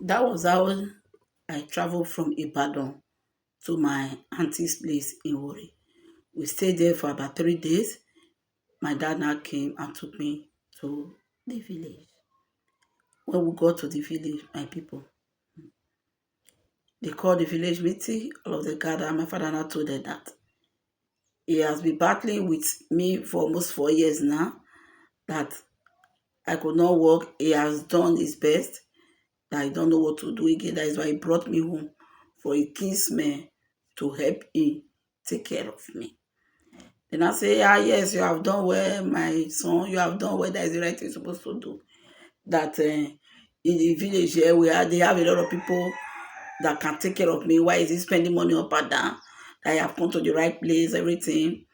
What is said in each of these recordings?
That was how I traveled from Ibadan to my auntie's place in Wari. We stayed there for about 3 days. My dad now came and took me to the village. When we got to the village, my people, they called the village meeting, all of them gathered. My father now told them that he has been battling with me for almost 4 years now, that I could not work. He has done his best, that I don't know what to do again. That is why he brought me home for a kinsman to help him take care of me. Then I say, yes, you have done well, my son. You have done well. That is the right thing you're supposed to do. That in the village here, they have a lot of people that can take care of me. Why is he spending money up and down? That I have come to the right place, everything.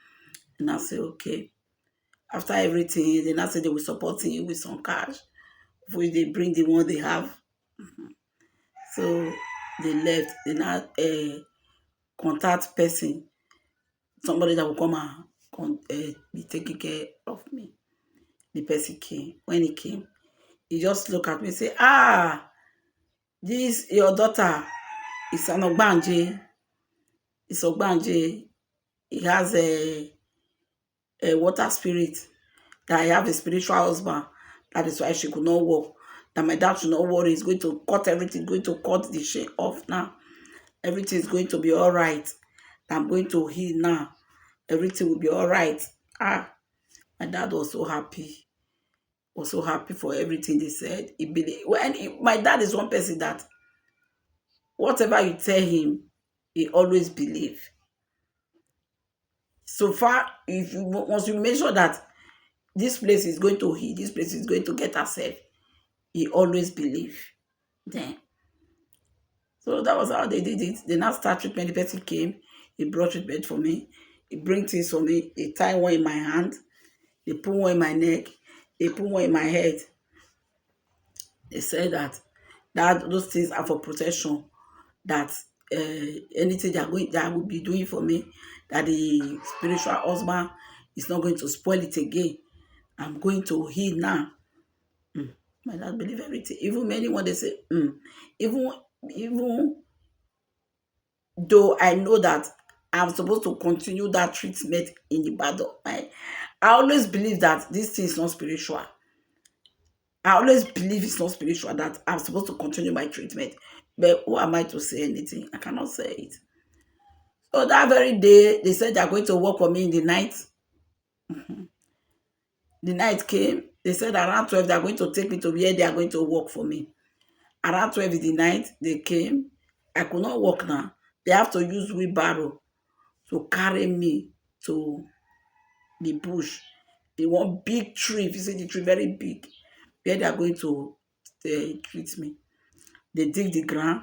And I say, okay. After everything, then I say they will support him with some cash, which they bring the one they have. So they left. They now contact person, somebody that will come and be taking care of me. The person came. When he came, he just looked at me and say, this your daughter is an Ogbanje. It's Ogbanje. He has a water spirit. That I have a spiritual husband. That is why she could not walk. That my dad should not worry. He's going to cut everything. Going to cut the chain off now. Everything is going to be all right. I'm going to heal now. Everything will be all right. My dad was so happy. Was so happy for everything they said. He believed. My dad is one person that whatever you tell him, he always believe. So far, if you once you make sure that this place is going to heal, this place is going to get herself, he always believe. Then, so that was how they did it. They now start treatment. The person came, he brought treatment for me. He bring things for me. He tie one in my hand. They put one in my neck. They put one in my head. They said that those things are for protection. That anything that will be doing for me, that the spiritual husband is not going to spoil it again. I'm going to heal now. My dad believe everything. Even many when they say, even though I know that I'm supposed to continue that treatment in the battle, I always believe that this thing is not spiritual. I always believe it's not spiritual, that I'm supposed to continue my treatment. But who am I to say anything? I cannot say it. So that very day, they said they're going to work for me in the night. The night came. They said around 12, they're going to take me to where they are going to work for me. Around 12 in the night, they came. I could not walk now. They have to use wheelbarrow to carry me to the bush. The one big tree, if you see the tree, very big, where they are going to treat me. They dig the ground.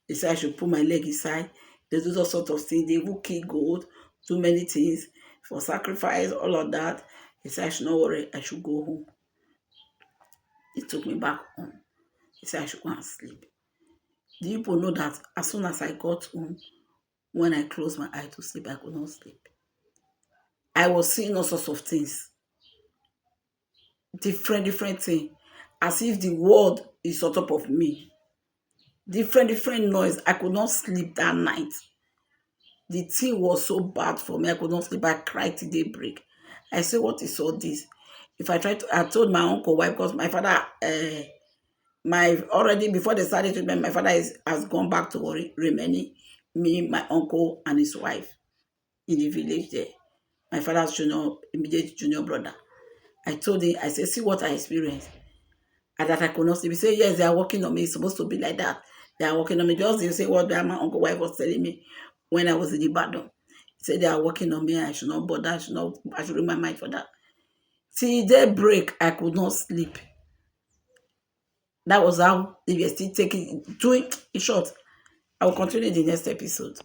They say I should put my leg inside. They do all sorts of things. They even kill goat, do many things for sacrifice, all of that. They say I should not worry, I should go home. They took me back home. They said I should go and sleep. Do you people know that as soon as I got home, when I closed my eye to sleep, I could not sleep. I was seeing all sorts of things. Different things. As if the world is on top of me. Different noise. I could not sleep that night. The thing was so bad for me. I could not sleep. I cried till daybreak. I said, what is all this? If I told my uncle why, because my father, already before they started treatment, my father has gone back to remaining me, my uncle, and his wife in the village there. My father's immediate junior brother. I told him, I said, see what I experienced. And that I could not sleep. He said, yes, they are working on me. It's supposed to be like that. They are working on me. Just you say what my uncle wife was telling me when I was in the battle. He said they are working on me. I should not bother. I should read my mind for that. Till daybreak, I could not sleep. That was how they were still doing in short. I will continue in the next episode.